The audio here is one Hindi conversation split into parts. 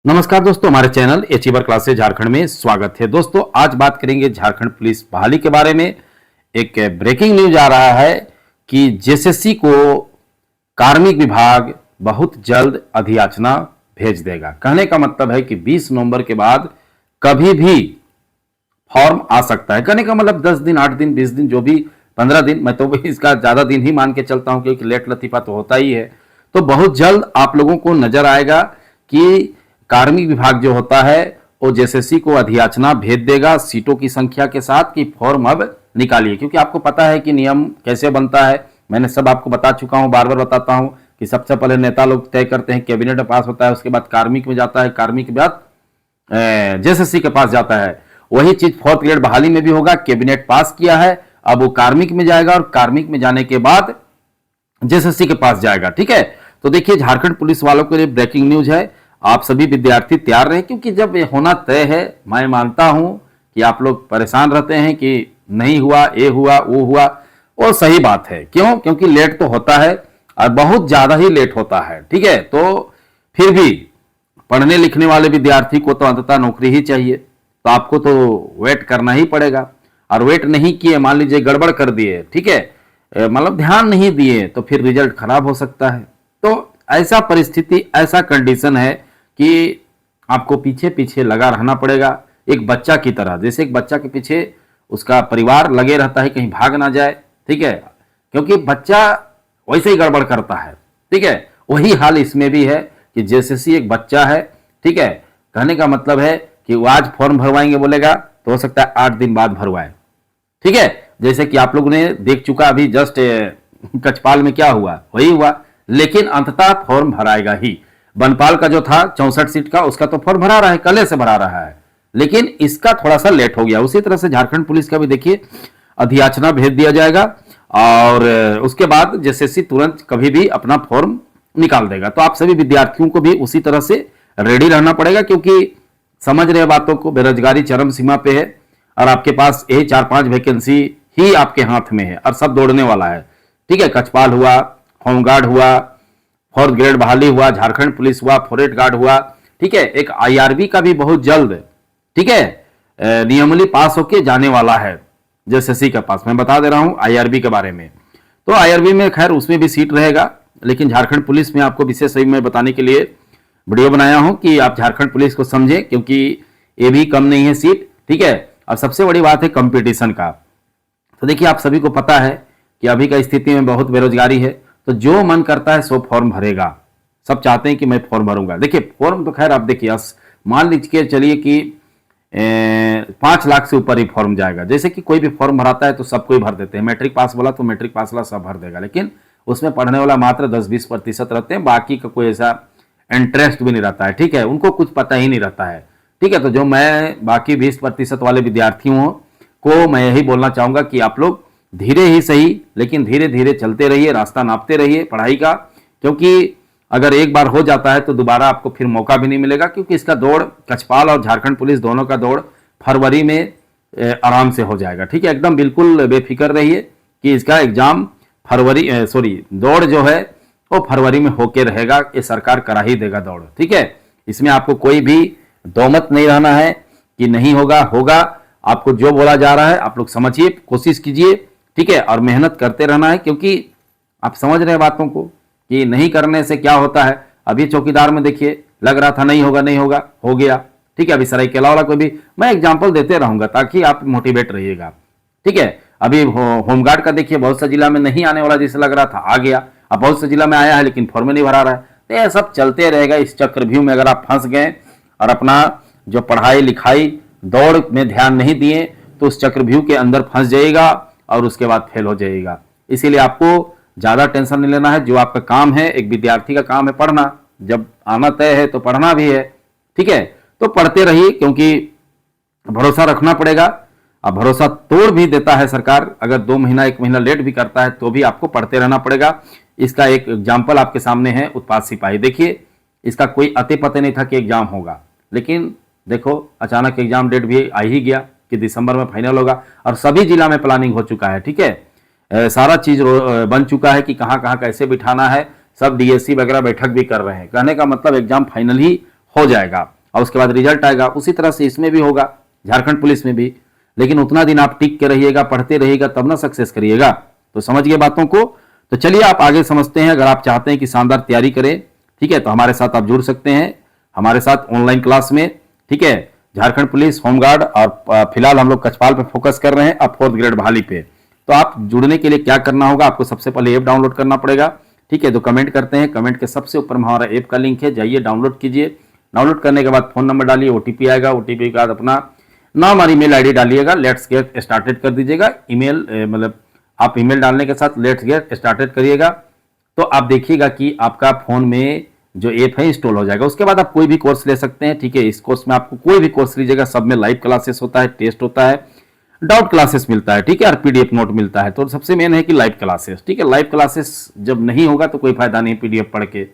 नमस्कार दोस्तों, हमारे चैनल अचीवर क्लासेस झारखंड में स्वागत है। दोस्तों आज बात करेंगे झारखंड पुलिस बहाली के बारे में। एक ब्रेकिंग न्यूज आ रहा है कि जेएसएससी को कार्मिक विभाग बहुत जल्द अधियाचना भेज देगा। कहने का मतलब है कि 20 नवंबर के बाद कभी भी फॉर्म आ सकता है। कहने का मतलब 10 दिन, 8 दिन, 20 दिन, जो भी 15 दिन, मैं तो इसका ज्यादा दिन ही मान के चलता हूं क्योंकि लेट लतीफा तो होता ही है। तो बहुत जल्द आप लोगों को नजर आएगा कि कार्मिक विभाग जो होता है वो जेएसएससी को अधियाचना भेज देगा सीटों की संख्या के साथ कि फॉर्म अब निकालिए। क्योंकि आपको पता है कि नियम कैसे बनता है, मैंने सब आपको बता चुका हूं, बार बार बताता हूं कि सबसे पहले नेता लोग तय करते हैं, कैबिनेट में पास होता है, उसके बाद कार्मिक में जाता है, कार्मिक के बाद जेएसएससी के पास जाता है। वही चीज 4th ग्रेड बहाली में भी होगा। कैबिनेट पास किया है, अब वो कार्मिक में जाएगा और कार्मिक में जाने के बाद जेएसएससी के पास जाएगा। ठीक है, तो देखिए झारखंड पुलिस वालों के लिए ब्रेकिंग न्यूज है। आप सभी विद्यार्थी तैयार रहे क्योंकि जब ये होना तय है, मैं मानता हूं कि आप लोग परेशान रहते हैं कि नहीं हुआ, ये हुआ, वो हुआ, और सही बात है। क्यों? क्योंकि लेट तो होता है और बहुत ज्यादा ही लेट होता है। ठीक है, तो फिर भी पढ़ने लिखने वाले विद्यार्थी को तो अंततः नौकरी ही चाहिए, तो आपको तो वेट करना ही पड़ेगा। और वेट नहीं किए, मान लीजिए गड़बड़ कर दिए, ठीक है, मतलब ध्यान नहीं दिए, तो फिर रिजल्ट खराब हो सकता है। तो ऐसा परिस्थिति, ऐसा कंडीशन है कि आपको पीछे पीछे लगा रहना पड़ेगा एक बच्चा की तरह। जैसे एक बच्चा के पीछे उसका परिवार लगे रहता है कहीं भाग ना जाए, ठीक है, क्योंकि बच्चा वैसे ही गड़बड़ करता है। ठीक है, वही हाल इसमें भी है कि जेएसएससी एक बच्चा है। ठीक है, कहने का मतलब है कि वो आज फॉर्म भरवाएंगे बोलेगा तो हो सकता है 8 दिन बाद भरवाए। ठीक है, जैसे कि आप लोगों ने देख चुका अभी जस्ट कचपाल में क्या हुआ, वही हुआ। लेकिन अंततः फॉर्म भराएगा ही। बनपाल का जो था 64 सीट का, उसका तो फॉर्म भरा रहा है, कल से भरा रहा है, लेकिन इसका थोड़ा सा लेट हो गया। उसी तरह से झारखंड पुलिस का भी देखिए अधियाचना भेज दिया जाएगा और उसके बाद जेएसएससी तुरंत कभी भी अपना फॉर्म निकाल देगा। तो आप सभी विद्यार्थियों को भी उसी तरह से रेडी रहना पड़ेगा क्योंकि समझ रहे बातों को, बेरोजगारी चरम सीमा पे है और आपके पास यही 4-5 वैकेंसी ही आपके हाथ में है और सब दौड़ने वाला है। ठीक है, कचपाल हुआ, होमगार्ड हुआ, 4th ग्रेड बहाली हुआ, झारखंड पुलिस हुआ, फॉरेस्ट गार्ड हुआ। ठीक है, एक आईआरबी का भी बहुत जल्द, ठीक है, नियमावली पास होके जाने वाला है जेएसएससी के पास। मैं बता दे रहा हूं आईआरबी के बारे में। तो आईआरबी में खैर उसमें भी सीट रहेगा, लेकिन झारखंड पुलिस में आपको विशेष मैं बताने के लिए वीडियो बनाया हूं कि आप झारखंड पुलिस को समझें क्योंकि ये भी कम नहीं है सीट। ठीक है, और सबसे बड़ी बात है कंपटीशन का। तो देखिए आप सभी को पता है कि अभी का स्थिति में बहुत बेरोजगारी है, तो जो मन करता है सो फॉर्म भरेगा। सब चाहते हैं कि मैं फॉर्म भरूंगा। देखिए फॉर्म तो खैर आप देखिए, मान लीजिए चलिए कि 5 लाख से ऊपर ही फॉर्म जाएगा। जैसे कि कोई भी फॉर्म भराता है तो सब कोई भर देते हैं, मैट्रिक पास वाला तो मैट्रिक पास वाला सब भर देगा, लेकिन उसमें पढ़ने वाला मात्र 10-20% रहते हैं, बाकी का कोई ऐसा इंटरेस्ट भी नहीं रहता है। ठीक है, उनको कुछ पता ही नहीं रहता है। ठीक है, तो जो मैं बाकी 20% वाले विद्यार्थियों को मैं यही बोलना चाहूंगा कि आप लोग धीरे ही सही लेकिन धीरे धीरे चलते रहिए, रास्ता नापते रहिए पढ़ाई का, क्योंकि अगर एक बार हो जाता है तो दोबारा आपको फिर मौका भी नहीं मिलेगा। क्योंकि इसका दौड़, कचपाल और झारखंड पुलिस दोनों का दौड़ फरवरी में आराम से हो जाएगा। ठीक है, एकदम बिल्कुल बेफिक्र रहिए कि इसका एग्जाम दौड़ जो है वो फरवरी में होके रहेगा। ये सरकार करा ही देगा दौड़। ठीक है, इसमें आपको कोई भी दौमत नहीं रहना है कि नहीं होगा, होगा। आपको जो बोला जा रहा है आप लोग समझिए, कोशिश कीजिए। ठीक है, और मेहनत करते रहना है क्योंकि आप समझ रहे हैं बातों को कि नहीं करने से क्या होता है। अभी चौकीदार में देखिए लग रहा था नहीं होगा, नहीं होगा, हो गया। ठीक है, अभी सरायकेला वाला कोई भी मैं एग्जांपल देते रहूंगा ताकि आप मोटिवेट रहिएगा। ठीक है, अभी होमगार्ड का देखिए बहुत सा जिला में नहीं आने वाला जैसे लग रहा था, आ गया। अब बहुत से जिला में आया है लेकिन फॉर्म नहीं भरा रहा है। तो यह सब चलते रहेगा। इस चक्रव्यूह में अगर आप फंस गए और अपना जो पढ़ाई लिखाई दौड़ में ध्यान नहीं दिए तो उस चक्रव्यूह के अंदर फंस जाइएगा और उसके बाद फेल हो जाइएगा। इसीलिए आपको ज्यादा टेंशन नहीं लेना है। जो आपका काम है, एक विद्यार्थी का काम है पढ़ना, जब आना तय है तो पढ़ना भी है। ठीक है, तो पढ़ते रहिए क्योंकि भरोसा रखना पड़ेगा। अब भरोसा तोड़ भी देता है सरकार, अगर 2 महीना 1 महीना लेट भी करता है तो भी आपको पढ़ते रहना पड़ेगा। इसका एक एग्जाम्पल आपके सामने है, उत्पाद सिपाही। देखिए इसका कोई अते पते नहीं था कि एग्जाम होगा, लेकिन देखो अचानक एग्जाम डेट भी आ ही गया कि दिसंबर में फाइनल होगा और सभी जिला में प्लानिंग हो चुका है। ठीक है, सारा चीज बन चुका है कि कहां कहां कैसे बिठाना है। सब डीएससी वगैरह बैठक भी कर रहे हैं। कहने का मतलब एग्जाम फाइनल ही हो जाएगा। और उसके बाद रिजल्ट आएगा। उसी तरह से इसमें भी होगा, झारखंड पुलिस में भी। लेकिन उतना दिन आप टिक के रहिएगा, पढ़ते रहिएगा, तब ना सक्सेस करिएगा। तो समझ गए बातों को। तो चलिए आप आगे समझते हैं। अगर आप चाहते हैं कि शानदार तैयारी करें, ठीक है, तो हमारे साथ आप जुड़ सकते हैं, हमारे साथ ऑनलाइन क्लास में, ठीक है। झारखंड पुलिस, होमगार्ड और फिलहाल हम लोग कचपाल पे फोकस कर रहे हैं, अब 4th ग्रेड बहाली पे। तो आप जुड़ने के लिए क्या करना होगा, आपको सबसे पहले ऐप डाउनलोड करना पड़ेगा, ठीक है। तो कमेंट करते हैं, कमेंट के सबसे ऊपर में हमारा ऐप का लिंक है, जाइए डाउनलोड कीजिए। डाउनलोड करने के बाद फोन नंबर डालिए, ओटीपी आएगा, ओटीपी के बाद अपना नाम और ईमेल आईडी डालिएगा, लेट्स गेट स्टार्टेड कर दीजिएगा। ईमेल मतलब आप ईमेल डालने के साथ लेट्स गेट स्टार्टेड करिएगा, तो आप देखिएगा कि आपका फोन में जो ऐप है इंस्टॉल हो जाएगा। उसके बाद आप कोई भी कोर्स ले सकते हैं, ठीक है। इस कोर्स में आपको कोई भी कोर्स लीजिएगा, सब में लाइव क्लासेस होता है, टेस्ट होता है, डाउट क्लासेस मिलता है, ठीक है, और पीडीएफ नोट मिलता है। तो सबसे मेन है कि लाइव क्लासेस, ठीक है। लाइव क्लासेस जब नहीं होगा तो कोई फायदा नहीं पीडीएफ पढ़ के।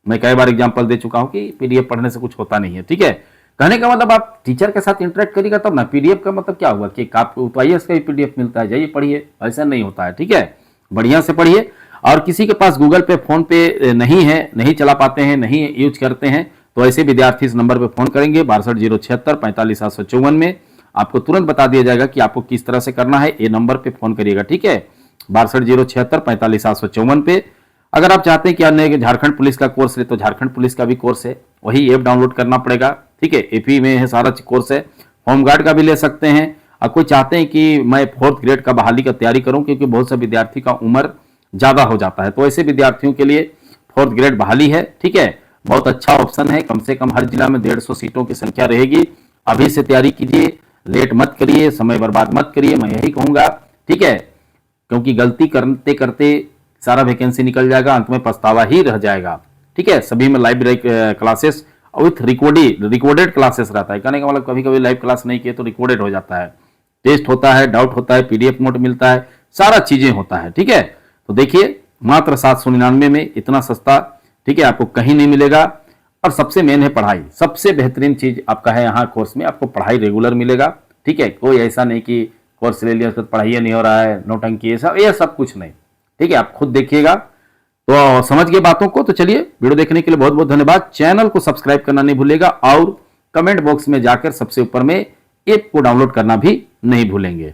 मैं कई बार एग्जांपल दे चुका हूं कि पीडीएफ पढ़ने से कुछ होता नहीं है, ठीक है। कहने का मतलब आप टीचर के साथ इंटरेक्ट करिएगा तब ना। पीडीएफ का मतलब क्या हुआ कि आपको तो आईएएस का भी पीडीएफ मिलता है, जाइए पढ़िए, ऐसा नहीं होता है, ठीक है। बढ़िया से पढ़िए। और किसी के पास गूगल पे, फोन पे नहीं है, नहीं चला पाते हैं, नहीं यूज करते हैं, तो ऐसे विद्यार्थी इस नंबर पे फोन करेंगे 62 076 45 754 में। आपको तुरंत बता दिया जाएगा कि आपको किस तरह से करना है। ये नंबर पे फोन करिएगा, ठीक है, 62 076 45 754 पे। अगर आप चाहते हैं कि अन्य झारखंड पुलिस का कोर्स ले, तो झारखंड पुलिस का भी कोर्स है, वही ऐप डाउनलोड करना पड़ेगा, ठीक है। एपी में है, सारा कोर्स है। होमगार्ड का भी ले सकते हैं। और कोई चाहते हैं कि मैं 4th ग्रेड का बहाली का तैयारी करूं, क्योंकि बहुत से विद्यार्थी का उम्र ज्यादा हो जाता है, तो ऐसे विद्यार्थियों के लिए 4th ग्रेड बहाली है, ठीक है। बहुत अच्छा ऑप्शन है। कम से कम हर जिला में 150 सीटों की संख्या रहेगी। अभी से तैयारी कीजिए, लेट मत करिए, समय बर्बाद मत करिए, मैं यही कहूंगा, ठीक है। क्योंकि गलती करते करते सारा वैकेंसी निकल जाएगा, अंत में पछतावा ही रह जाएगा, ठीक है। सभी में live classes with recorded classes रहता है। कहने का मतलब कभी कभी लाइव क्लास नहीं किए तो रिकॉर्डेड हो जाता है, टेस्ट होता है, डाउट होता है, पीडीएफ नोट मिलता है, सारा चीजें होता है, ठीक है। तो देखिए मात्र 799 में इतना सस्ता, ठीक है, आपको कहीं नहीं मिलेगा। और सबसे मेन है पढ़ाई। सबसे बेहतरीन चीज आपका है यहाँ कोर्स में, आपको पढ़ाई रेगुलर मिलेगा, ठीक है। कोई ऐसा नहीं कि कोर्स ले लिया, पढ़ाई नहीं हो रहा है, नौटंकी, ये सब कुछ नहीं, ठीक है। आप खुद देखिएगा। तो समझ गए बातों को। तो चलिए, वीडियो देखने के लिए बहुत बहुत धन्यवाद। चैनल को सब्सक्राइब करना नहीं भूलेगा और कमेंट बॉक्स में जाकर सबसे ऊपर में ऐप को डाउनलोड करना भी नहीं भूलेंगे।